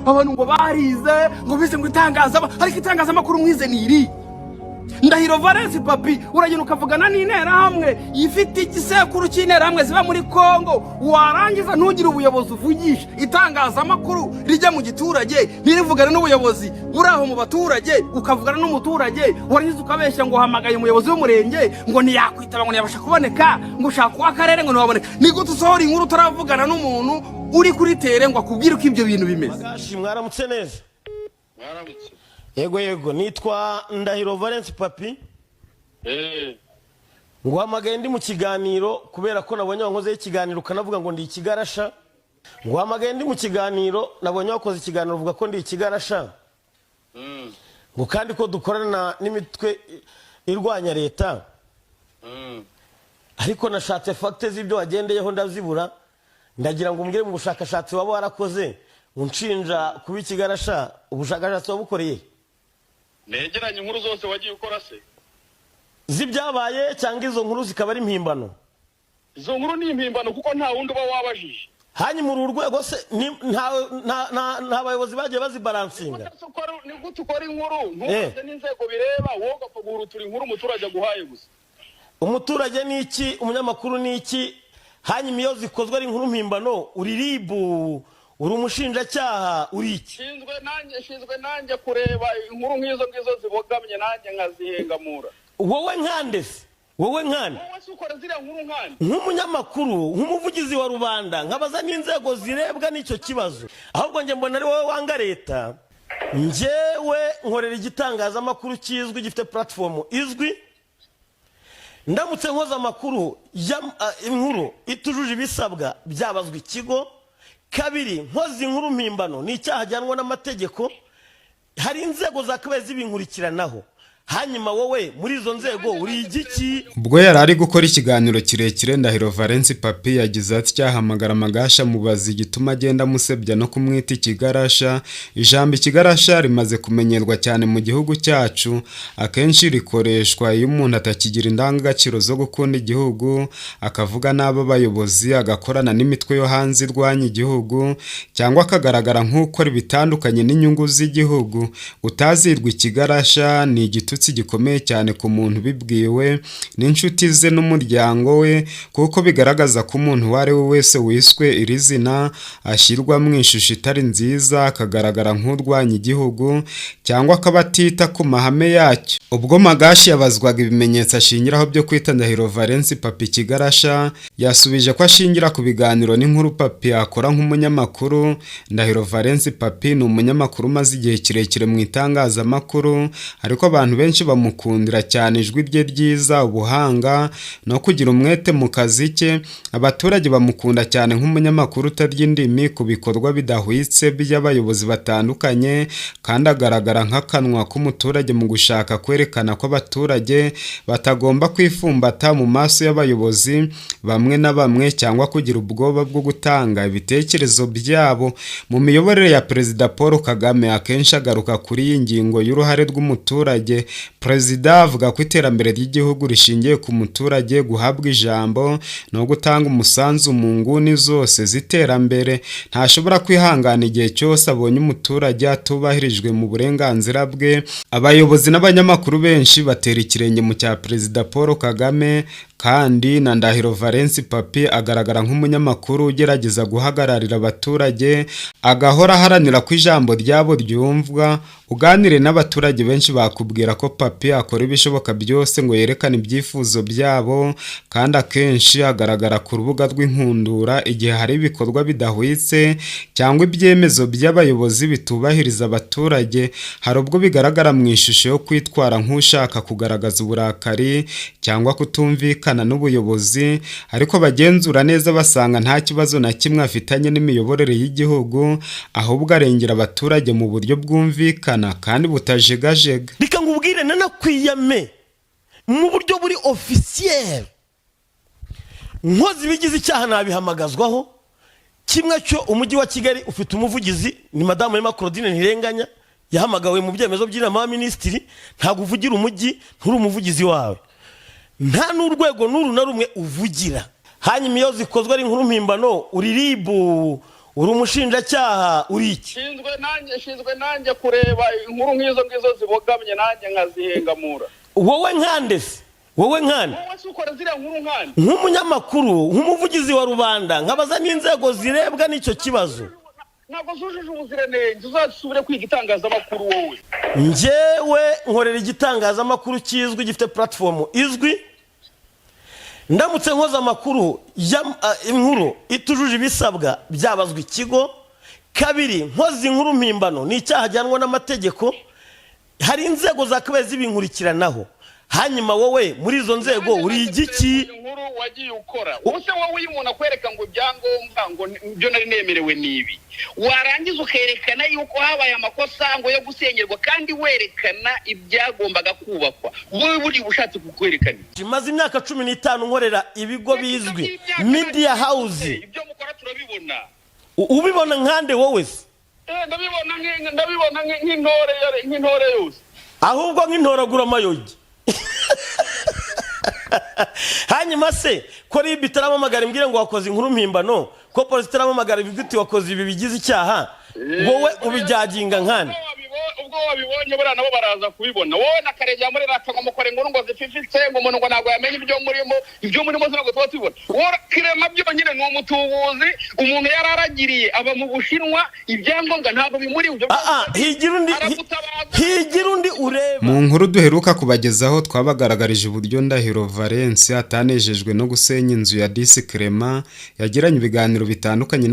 abantu ngo barize ngo bize ngo ariko itangazamakuru mwize ni iri. Ndahiro Valens Papi uragenda ukavugana n'interahamwe ifite igisekuru cy'interahamwe ziba muri Kongo, warangiza ntugire ubuyobozi uvugisha. Itangazamakuru rijya mu giturage ntirivugane n'ubuyobozi buri aho mu baturage, ukavugana n'umuturage warangiza ukabeshya ngo hamagaye umuyobozi w'umurenge ngo ntiyakwitaba ngo ntiyabasha kuboneka ngo ushaka w'akarere ngo ntiwaboneka. Ni gute usohora inkuru utaravugana n'umuntu uri kuri tere ngo akubwire uko ibyo bintu bimeze? Magashi mwaramutse neza. Mwaramutse. Yego nitwa Ndahiro Valens Papi. Nguhamagaye ndi mu kiganiro kubera ko nabonye wankoze ikiganiro kanavuga ngo ndi ikigarasha. Nguhamagaye ndi mu kiganiro nabonye wakoze ikiganiro uvuga ko ndi ikigarasha. Ngo kandi ko dukorana n'imitwe irwanya leta. Ariko nashatse facts z'ibyo wagendeyeho ndazibura. Ndagira ngo umbwire mu bushakashatsi waba warakoze unshinja kuba ikigarasha, ubushakashatsi wabukoreye. Negeranye inkuru zose wagiye ukora se? Zibyabaye cyangwa izo nkuru zikaba ari impimbano? Izo nkuru ni impimbano kuko nta wundi uba wabajije. Hanyuma uru rwego se nta bayobozi bagiye bazibalansinga. Ni gute ukora inkuru ntubaze n'inzego bireba wowe ugapfa inkuru umuturage aguhaye gusa? Umuturage ni iki, umunyamakuru ni iki? Hanyuma iyo zikozwe ari inkuru mpimbano uriribu uri umushinjacyaha uri iki? Shinzwe nanjye kureba inkuru nk'izo zibogamye nanjye nkazihengamura. Wowe nkande se? Wowe nkande? Wowe se ukora ziriya nkuru nkande? Nk'umunyamakuru, nk'umuvugizi wa rubanda, nkabaza n'inzego zirebwa n'icyo kibazo. Ahubwo njye mbona ari wowe wanga leta. Njyewe nkorera igitangazamakuru kizwi gifite platform izwi. Ndamutse nkoze amakuru inkuru itujuje ibisabwa byabazwa ikigo. Kabiri, nkoze inkuru mpimbano ni icyaha ajyanwa n'amategeko. Hari inzego zakabaye zibinkurikiranaho. Hanyuma wowe muri izo nzego uri igiki? Ubwo yari ari gukora ikiganiro kirekire, Ndahiro Valens Papi yagize ati cyahamagara Magasha mubazi igituma agenda musebya no kumwita ikigarasha. Ijambo ikigarasha rimaze kumenyerwa cyane mu gihugu cyacu, akenshi rikoreshwa iyo umuntu atakigira indangagaciro zo gukunda igihugu, akavuga n'abo bayobozi, agakorana n'imitwe yo hanze irwanya igihugu, cyangwa akagaragara nk'ukora ibitandukanye n'inyungu z'igihugu. Utazirwa ikigarasha ni igitutsi gikomeye cyane ku muntu bibwiwe n'inshuti ze n'umuryango we, kuko bigaragaza ko umuntu wari we wese wiswe iri zina ashyirwa mu ishusho itari nziza, akagaragara nk'urwanya igihugu cyangwa akabatita ku mahame yacyo. Ubwo Magashi yabazwaga ibimenyetso ashingiraho byo kwita Ndahiro Valens Papi ikigarasha, yasubije ko ashingira ku biganiro n'inkuru Papi akora nk'umunyamakuru. Ndahiro Valens Papi ni umunyamakuru umaze igihe kirekire mu itangazamakuru, ariko abantu benshi bamukundira cyane ijwi rye ryiza, ubuhanga no kugira umwete mu kazi ke. Abaturage bamukunda cyane nk'umunyamakuru utarya indimi ku bikorwa bidahwitse by'abayobozi batandukanye, kandi agaragara nk'akanwa k'umuturage mu gushaka kwerekana ko abaturage batagomba kwifumbata mu maso y'abayobozi bamwe na bamwe cyangwa kugira ubwoba bwo gutanga ibitekerezo byabo. Mu miyoborere ya Perezida Paul Kagame akenshi agaruka kuri iyi ngingo y'uruhare rw'umuturage. Perezida avuga ko iterambere ry'igihugu rishingiye ku muturage guhabwa ijambo no gutanga umusanzu mu nguni zose z'iterambere. Ntashobora kwihangana igihe cyose abonye umuturage atubahirijwe mu burenganzira bwe. Abayobozi n'abanyamakuru benshi batera ikirenge mu cya Perezida Paul Kagame, kandi na Ndahiro Valens Papi agaragara nk'umunyamakuru ugerageza guhagararira abaturage, agahora aharanira ko ijambo ryabo ryumvwa. Uganire n'abaturage benshi bakubwira ko Papi akora ibishoboka byose ngo yerekane ibyifuzo byabo, kandi akenshi agaragara ku rubuga rw'inkundura igihe hari ibikorwa bidahwitse cyangwa ibyemezo by'abayobozi bitubahiriza abaturage. Hari ubwo bigaragara mu ishusho yo kwitwara nk'ushaka kugaragaza uburakari cyangwa kutumvikana n'ubuyobozi, ariko bagenzura neza basanga nta kibazo na kimwe afitanye n'imiyoborere y'igihugu, ahubwo arengera abaturage mu buryo bwumvikana kandi butajegajega. Reka ngubwire nanakwiyame mu buryo buri officiel. Nkozi bigize icyaha nabihamagazwaho. Kimwe cyo umujyi wa Kigali ufite umuvugizi ni Madame Emma Claudine Ntirenganya, yahamagawe mu byemezo by'inama ya minisitiri. Ntago uvugira umujyi nturi umuvugizi wawe, nta n'urwego n'uru na rumwe uvugira. Hanyuma iyo zikozwe ari inkuru mpimbano uriribu uri umushinjacyaha uri iki? Shinzwe nanjye kureba inkuru nk'izo ngizo zibogamye nanjye nkazihengamura. Wowe nkande se? Wowe nkande? Wowe se ukora ziriya nkuru nkande? Nk'umunyamakuru, nk'umuvugizi wa rubanda, nkabaza n'inzego zirebwa n'icyo kibazo. Ntabwo zujuje ubuziranenge, uzasubire kwiga itangazamakuru wowe. Njyewe nkorera igitangazamakuru kizwi gifite platform izwi. Ndamutse nkoza amakuru inkuru itujuje ibisabwa byabazwa ikigo. Kabiri, nkoza inkuru mpimbano ni icyaha gihanwa n'amategeko. Hari inzego zakabaye zibinkurikiranaho. Hanyuma wowe muri izo nzego uri igiki? Inkuru wagiye ukora. Ubuse wowe uyu muntu akwereka ngo ibyangombwa ngo byo nari nemerewe nibi. Warangiza ukerekana yuko habaye amakosa ngo yo gusenyerwa kandi werekana ibyagombaga kubakwa. Wowe buri bushatse kukwerekana. Maze imyaka 15 nkorera ibigo bizwi media house. Ibyo mukora turabibona. Ubibona nkande wowe se? Ndabibona nk'intore yose. Ahubwo nk'intoragura amayogi. Hanyuma se ko ribi taramamagara imbwire ngo wakoze inkuru mpimbano, ko polisi taramamagara ibiguti wakoze ibi bigize icyaha, wowe ubijyaginga nkane? Ubwo wabibonye bura nabo baraza kubibona. Wowe nakarejya muri ratanga mukore ngo ngo zififitse ngo umuntu ngo ntabwo yamenye ibyo murimo ntabwo tuba tubona. Wowe kirema byo nyine ni umutubuzi, umuntu yararagiriye aba mu Bushinwa, ibyangombwa ntabwo bimuri ibyo. Higira undi ureba. Mu nkuru duheruka kubagezaho twabagaragarije uburyo Ndahiro Valence atanejejwe no gusenya inzu ya Disi Clement. Yagiranye ibiganiro bitandukanye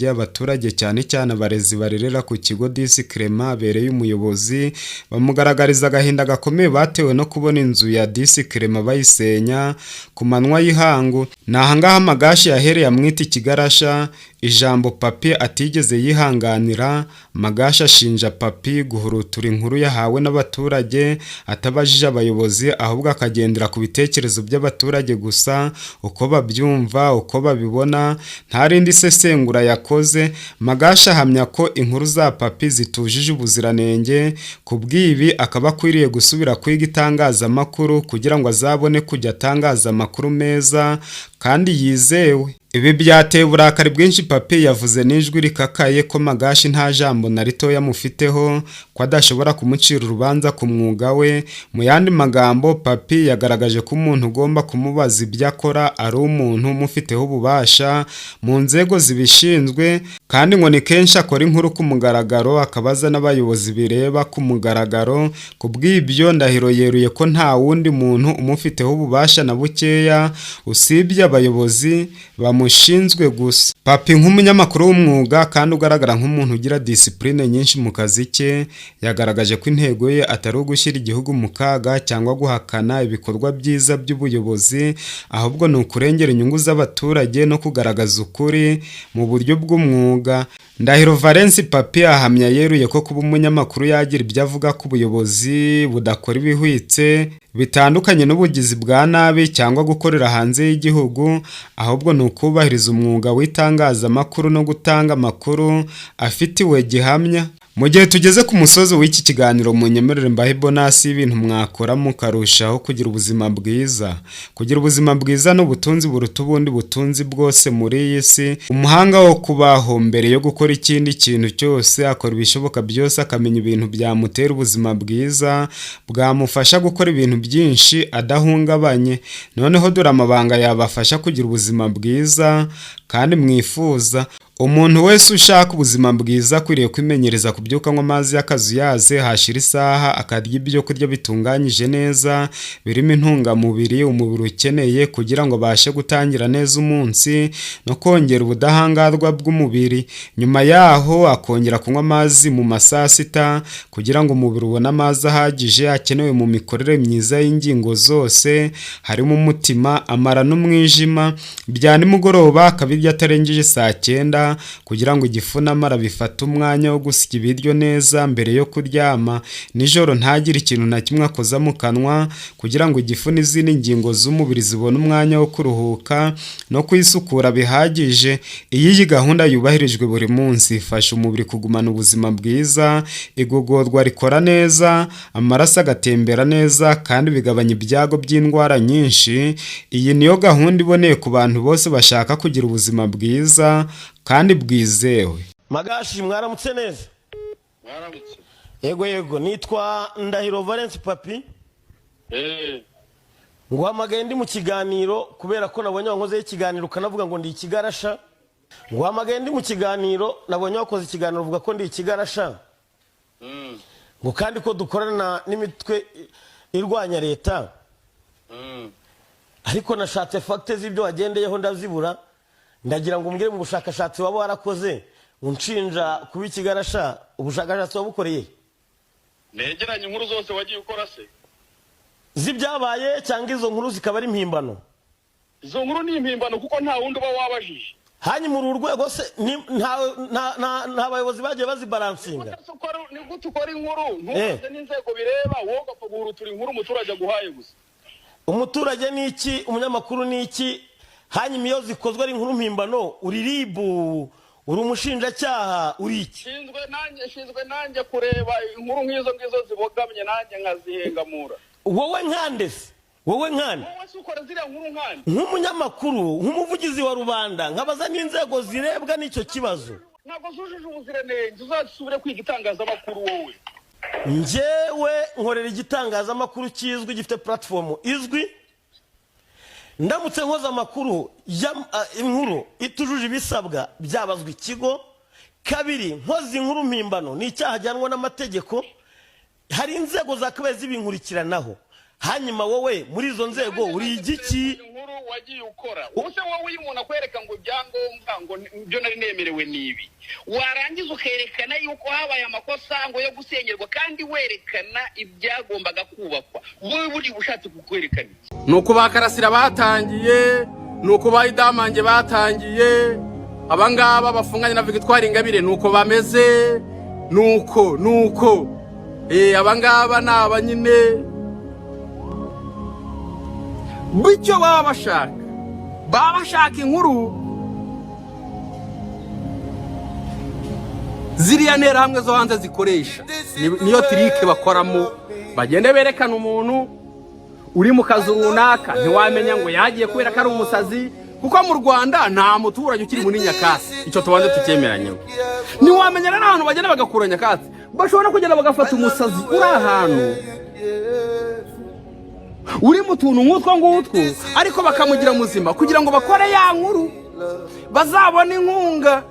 abaturage cyane cyane abarezi barerera ku kigo Disi Clement abereye umuyobozi, bamugaragariza agahinda gakomeye batewe no kubona inzu ya Disi Clement bayisenya ku manwa y'ihangu. Nahangaha Magashi yahereye amwita ikigarasha, ijambo Papi atigeze yihanganira. Magashi ashinja Papi guhurutura inkuru yahawe n'abaturage atabajije abayobozi, ahubwo akagendera ku bitekerezo by'abaturage gusa, uko babyumva, uko babibona, nta rindi sesengura yakoze. Magashi ahamya ko inkuru za Papi zitujije ubuziranenge, kubw'ibi akaba akwiriye gusubira kwiga itangazamakuru kugira ngo azabone kujya atangaza amakuru meza kandi yizewe. Ibi byateye uburakari bwinshi Papi yavuze n'ijwi rikakaye ko Magashi nta jambo na rito yamufiteho, ko adashobora kumucira urubanza ku mwuga we. Mu yandi magambo, Papi yagaragaje ko umuntu ugomba kumubaza ibyo akora ari umuntu umufiteho ububasha mu nzego zibishinzwe, kandi ngo ni kenshi akora inkuru ku mugaragaro akabaza n'abayobozi bireba ku mugaragaro. Kubw'ibyo Ndahiro yeruye ko nta wundi muntu umufiteho ububasha na bukeya usibye abayobozi bamushinzwe gusa. Papi nk'umunyamakuru w'umwuga kandi ugaragara nk'umuntu ugira discipline nyinshi mu kazi ke, yagaragaje ko intego ye atari ugushyira igihugu mu kaga cyangwa guhakana ibikorwa byiza by'ubuyobozi, ahubwo ni ukurengera inyungu z'abaturage no kugaragaza ukuri mu buryo bw'umwuga. Ndahiro Valence Papi ahamya yeruye ko kuba umunyamakuru yagira ibyo avuga ku buyobozi budakora ibihwitse bitandukanye n'ubugizi bwa nabi cyangwa gukorera hanze y'igihugu, ahubwo ni ukubahiriza umwuga w'itangazamakuru no gutanga amakuru afitiwe gihamya. Mu gihe tugeze ku musozi w'iki kiganiro, munyemerere mbahe bonasi y'ibintu mwakora mukarushaho kugira ubuzima bwiza. Kugira ubuzima bwiza n'ubutunzi buruta ubundi butunzi bwose muri iyi si. Umuhanga wo kubaho mbere yo gukora ikindi kintu cyose akora ibishoboka byose akamenya ibintu byamutera ubuzima bwiza, bwamufasha gukora ibintu byinshi adahungabanye. Noneho dore amabanga yabafasha kugira ubuzima bwiza kandi mwifuza. Umuntu wese ushaka ubuzima bwiza akwiriye kwimenyereza kubyuka anywa amazi y'akazuyaze, hashira isaha akarya ibyo kurya bitunganyije neza birimo intungamubiri umubiri ukeneye kugira ngo abashe gutangira neza umunsi no kongera ubudahangarwa bw'umubiri. Nyuma yaho akongera kunywa amazi mu masaa 6 kugira ngo umubiri ubone amazi ahagije akenewe mu mikorere myiza y'ingingo zose, harimo umutima, amara n'umwijima. Bya nimugoroba akabirya atarengeje saa 9 kugira ngo igifu n'amara bifate umwanya wo gusya ibiryo neza mbere yo kuryama. Nijoro ntagire ikintu na kimwe akoza mu kanwa kugira ngo igifu n'izindi ngingo z'umubiri zibone umwanya wo kuruhuka no kwisukura bihagije. Iyi gahunda yubahirijwe buri munsi ifasha umubiri kugumana ubuzima bwiza, igogorwa rikora neza, amaraso agatembera neza kandi bigabanya ibyago by'indwara nyinshi. Iyi niyo gahunda iboneye ku bantu bose bashaka kugira ubuzima bwiza kandi bwizewe. Magashi mwaramutse neza? Mwaramutse. Yego nitwa Ndahiro Valence Papi. Nguhamagaye ndi mu kiganiro kubera ko nabonye wankoze ikiganiro kanavuga ngo ndi ikigarasha. Nguhamagaye ndi mu kiganiro nabonye wakoze ikiganiro uvuga ko ndi ikigarasha. Ngo kandi ko dukorana n'imitwe irwanya leta. Ariko nashatse facts z'ibyo wagendeyeho ndazibura. Ndagira ngo umbwire mu bushakashatsi waba warakoze unshinja kuba ikigarasha, ubushakashatsi wabukoreye. Negeranye inkuru zose wagiye ukora se? Zibyabaye cyangwa izo nkuru zikaba ari impimbano? Izo nkuru ni impimbano kuko nta wundi uba wabajije. Hanyuma uru rwego se nta bayobozi bagiye bazibalansinga. Ni gute ukora inkuru ntubaze n'inzego bireba wowe ugapfa guhurutura inkuru umuturage aguhaye gusa? Umuturage ni iki, umunyamakuru ni iki? Hanyuma iyo zikozwe ari inkuru mpimbano uri RIB, uri umushinjacyaha, uri iki? Shinzwe nanjye kureba inkuru nk'izo zibogamye nanjye nkazihengamura. Wowe nkande se? Wowe nkande? Wowe se ukora ziriya nkuru nkande? Nk'umunyamakuru, nk'umuvugizi wa rubanda, nkabaza n'inzego zirebwa n'icyo kibazo. Ntabwo zujuje ubuziranenge, uzasubire kwiga itangazamakuru wowe. Njyewe nkorera igitangazamakuru kizwi gifite platform izwi. Ndamutse nkoza amakuru inkuru itujuje ibisabwa byabazwa ikigo. Kabiri, nkoza inkuru mpimbano ni icyaha ajyanwa n'amategeko. Hari inzego zakabaye zibinkurikiranaho. Hanyuma wowe muri izo nzego uri igiki? Inkuru wagiye ukora use wowe umuntu akwereka ngo ibyangombwa ngo byo nari nemerewe nibi, warangiza ukerekana yuko habaye amakosa ngo yo gusengerwa kandi werekana ibyagombaga kubakwa. Wowe buri bushatse kukwerekana nuko bakarasira batangiye, nuko bayidamange batangiye, abangaba bafunganye na Victoire Ingabire nuko bameze, nuko abangaba naba nyine bityo baba bashaka inkuru ziriya ntera hamwe zo hanze zikoresha, niyo trike bakoramo. Bagende berekana umuntu uri mu kazi runaka ntiwamenya ngo yagiye kubera ko ari umusazi, kuko mu Rwanda nta muturage ukiri muri nyakatsi. Icyo tubanze tukemeranyeho. Ntiwamenyera n'abantu bagenda bagakura nyakatsi, bashobora kugenda bagafata umusazi uri ahantu uri mu tuntu nk'utwo ngutwo, ariko bakamugira muzima kugira ngo bakore ya nkuru bazabone inkunga.